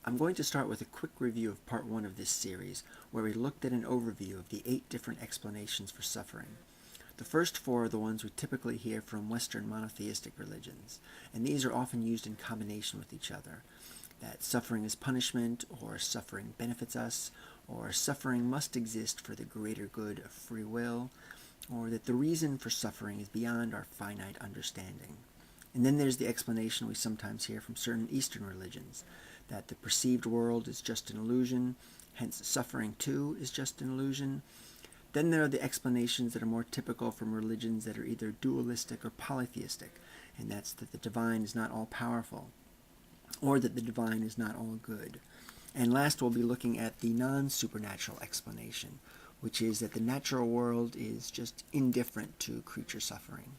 I'm going to start with a quick review of part 1 of this series, where we looked at an overview of the 8 different explanations for suffering. The first 4 are the ones we typically hear from Western monotheistic religions, and these are often used in combination with each other. That suffering is punishment, or suffering benefits us, or suffering must exist for the greater good of free will, or that the reason for suffering is beyond our finite understanding. And then there's the explanation we sometimes hear from certain Eastern religions, that the perceived world is just an illusion, hence suffering too is just an illusion. Then there are the explanations that are more typical from religions that are either dualistic or polytheistic, and that's that the divine is not all-powerful, or that the divine is not all good. And last, we'll be looking at the non-supernatural explanation, which is that the natural world is just indifferent to creature suffering.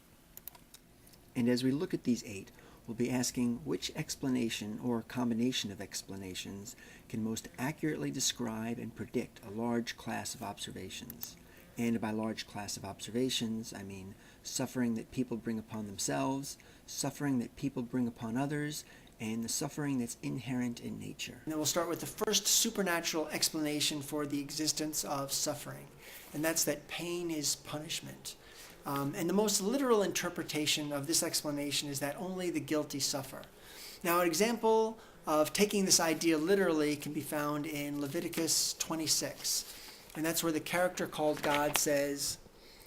And as we look at these 8, we'll be asking which explanation or combination of explanations can most accurately describe and predict a large class of observations. And by large class of observations, I mean suffering that people bring upon themselves, suffering that people bring upon others, and the suffering that's inherent in nature. And then we'll start with the first supernatural explanation for the existence of suffering, and that's that pain is punishment. And the most literal interpretation of this explanation is that only the guilty suffer. Now, an example of taking this idea literally can be found in Leviticus 26. And that's where the character called God says,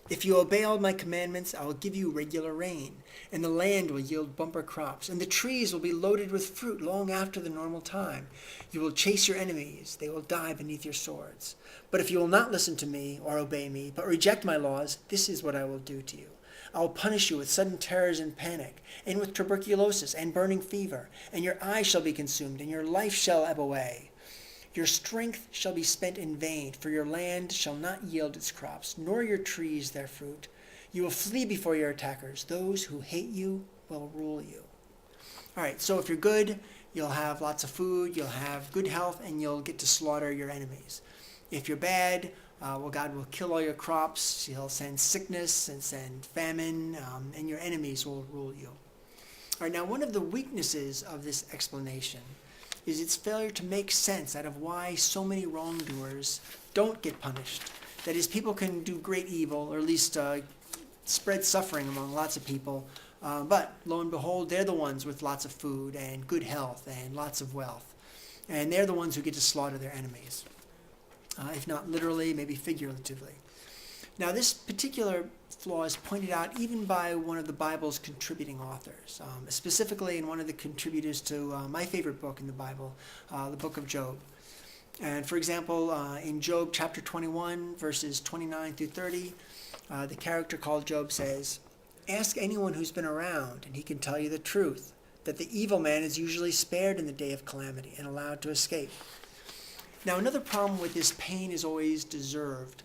"If you obey all my commandments, I will give you regular rain, and the land will yield bumper crops, and the trees will be loaded with fruit long after the normal time. You will chase your enemies. They will die beneath your swords. But if you will not listen to me or obey me, but reject my laws, this is what I will do to you. I will punish you with sudden terrors and panic, and with tuberculosis and burning fever, and your eyes shall be consumed, and your life shall ebb away. Your strength shall be spent in vain, for your land shall not yield its crops, nor your trees their fruit. You will flee before your attackers. Those who hate you will rule you." All right, so if you're good, you'll have lots of food, you'll have good health, and you'll get to slaughter your enemies. If you're bad, God will kill all your crops, he'll send sickness and send famine, and your enemies will rule you. All right, now one of the weaknesses of this explanation is its failure to make sense out of why so many wrongdoers don't get punished. That is, people can do great evil, or at least spread suffering among lots of people, but lo and behold, they're the ones with lots of food and good health and lots of wealth. And they're the ones who get to slaughter their enemies. If not literally, maybe figuratively. Now, this particular flaw is pointed out even by one of the Bible's contributing authors, specifically in one of the contributors to my favorite book in the Bible, the book of Job. And for example, in Job chapter 21, verses 29 through 30, the character called Job says, "Ask anyone who's been around, and he can tell you the truth, that the evil man is usually spared in the day of calamity and allowed to escape." Now, another problem with this pain is always deserved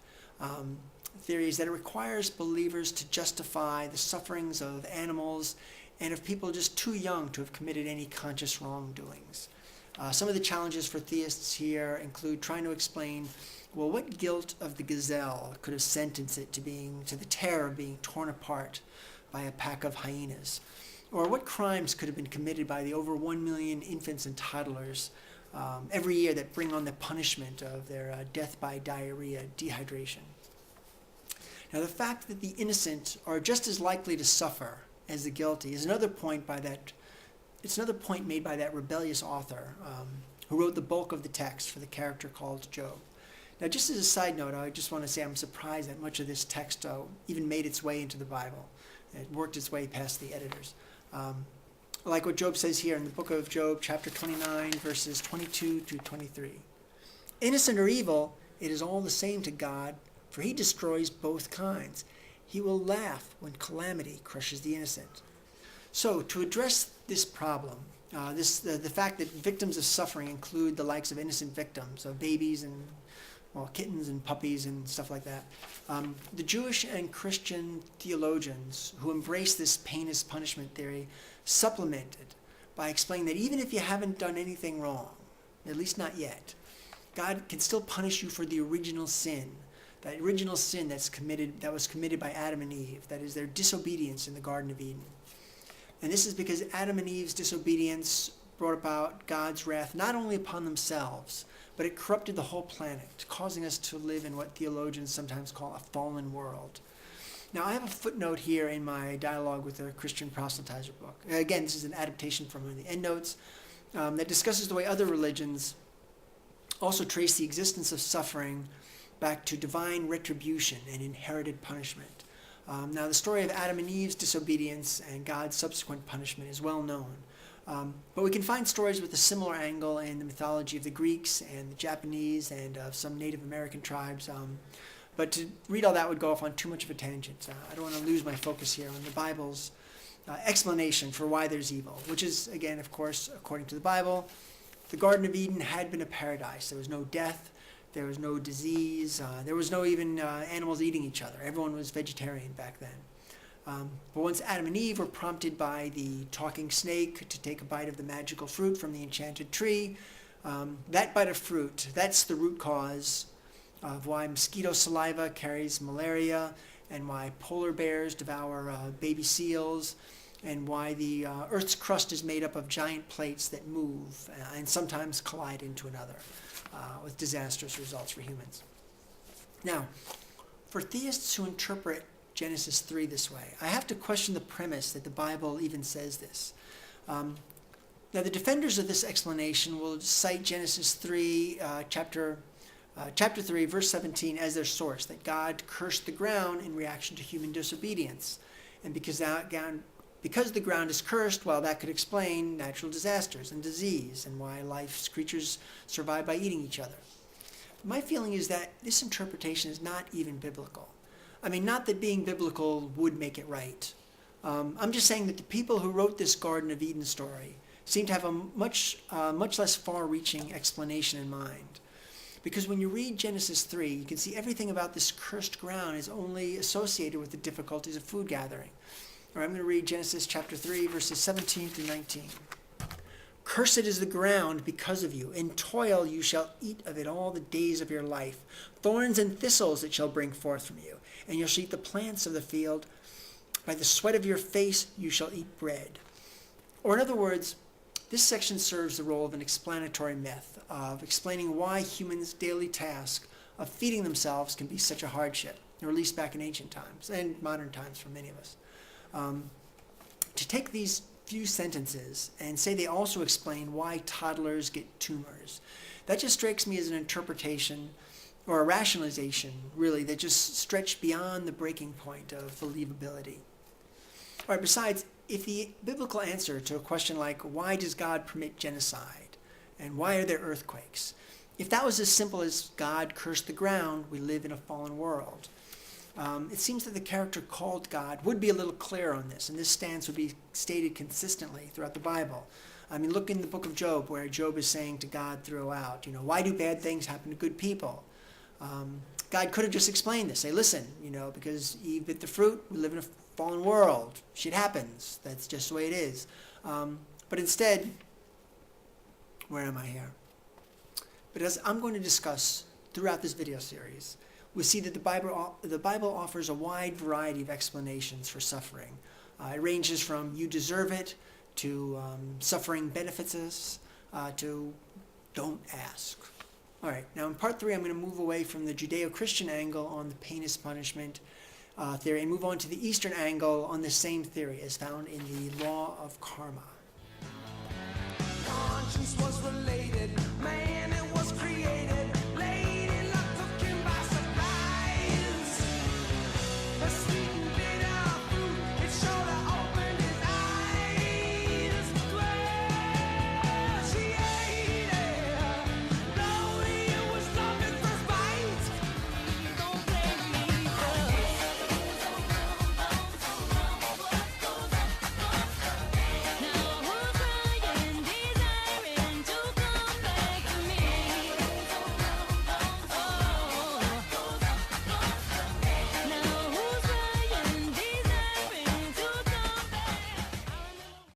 theory is that it requires believers to justify the sufferings of animals and of people just too young to have committed any conscious wrongdoings. Some of the challenges for theists here include trying to explain, well, what guilt of the gazelle could have sentenced it to the terror of being torn apart by a pack of hyenas? Or what crimes could have been committed by the over 1 million infants and toddlers every year that bring on the punishment of their death by diarrhea, dehydration? Now, the fact that the innocent are just as likely to suffer as the guilty is another point made by that rebellious author who wrote the bulk of the text for the character called Job. Now, just as a side note, I just want to say I'm surprised that much of this text even made its way into the Bible. It worked its way past the editors. Like what Job says here in the book of Job, chapter 29, verses 22 to 23. "Innocent or evil, it is all the same to God, for he destroys both kinds. He will laugh when calamity crushes the innocent." So, to address this problem, the fact that victims of suffering include the likes of innocent victims, of babies and kittens and puppies and stuff like that, the Jewish and Christian theologians who embrace this pain as punishment theory supplemented by explaining that even if you haven't done anything wrong, at least not yet, God can still punish you for the original sin, that original sin that was committed by Adam and Eve, that is their disobedience in the Garden of Eden. And this is because Adam and Eve's disobedience brought about God's wrath not only upon themselves, but it corrupted the whole planet, causing us to live in what theologians sometimes call a fallen world. Now, I have a footnote here in my dialogue with the Christian Proselytizer book. Again, this is an adaptation from one of the endnotes that discusses the way other religions also trace the existence of suffering back to divine retribution and inherited punishment. Now, the story of Adam and Eve's disobedience and God's subsequent punishment is well known. But we can find stories with a similar angle in the mythology of the Greeks and the Japanese and of some Native American tribes. But to read all that would go off on too much of a tangent. I don't want to lose my focus here on the Bible's explanation for why there's evil, which is, again, of course, according to the Bible, the Garden of Eden had been a paradise. There was no death. There was no disease. There was no even animals eating each other. Everyone was vegetarian back then. But once Adam and Eve were prompted by the talking snake to take a bite of the magical fruit from the enchanted tree, that bite of fruit, that's the root cause of why mosquito saliva carries malaria and why polar bears devour baby seals and why the Earth's crust is made up of giant plates that move and sometimes collide into another with disastrous results for humans. Now, for theists who interpret Genesis 3 this way, I have to question the premise that the Bible even says this. Now, the defenders of this explanation will cite Genesis 3, chapter 3, verse 17 as their source, that God cursed the ground in reaction to human disobedience. And because the ground is cursed, well, that could explain natural disasters and disease and why life's creatures survive by eating each other. My feeling is that this interpretation is not even biblical. I mean, not that being biblical would make it right. I'm just saying that the people who wrote this Garden of Eden story seem to have a much less far-reaching explanation in mind. Because when you read Genesis 3, you can see everything about this cursed ground is only associated with the difficulties of food gathering. All right, I'm going to read Genesis chapter 3, verses 17 through 19. Cursed is the ground because of you. In toil you shall eat of it all the days of your life. Thorns and thistles it shall bring forth from you. And you shall eat the plants of the field. By the sweat of your face you shall eat bread. Or in other words, this section serves the role of an explanatory myth of explaining why humans' daily task of feeding themselves can be such a hardship, or at least back in ancient times and modern times for many of us. To take these few sentences and say they also explain why toddlers get tumors, that just strikes me as an interpretation or a rationalization, really, that just stretched beyond the breaking point of believability. All right, besides, if the biblical answer to a question like, why does God permit genocide? And why are there earthquakes? If that was as simple as God cursed the ground, we live in a fallen world. It seems that the character called God would be a little clearer on this, and this stance would be stated consistently throughout the Bible. I mean, look in the book of Job, where Job is saying to God throughout, why do bad things happen to good people? God could have just explained this. Say, listen, because Eve bit the fruit, we live in a fallen world. Shit happens. That's just the way it is. But instead, where am I here? But as I'm going to discuss throughout this video series, we see that the Bible offers a wide variety of explanations for suffering. It ranges from you deserve it, to suffering benefits us, to don't ask. All right, now in part 3, I'm going to move away from the Judeo-Christian angle on the pain is punishment theory and move on to the Eastern angle on the same theory as found in the law of karma. Conscience was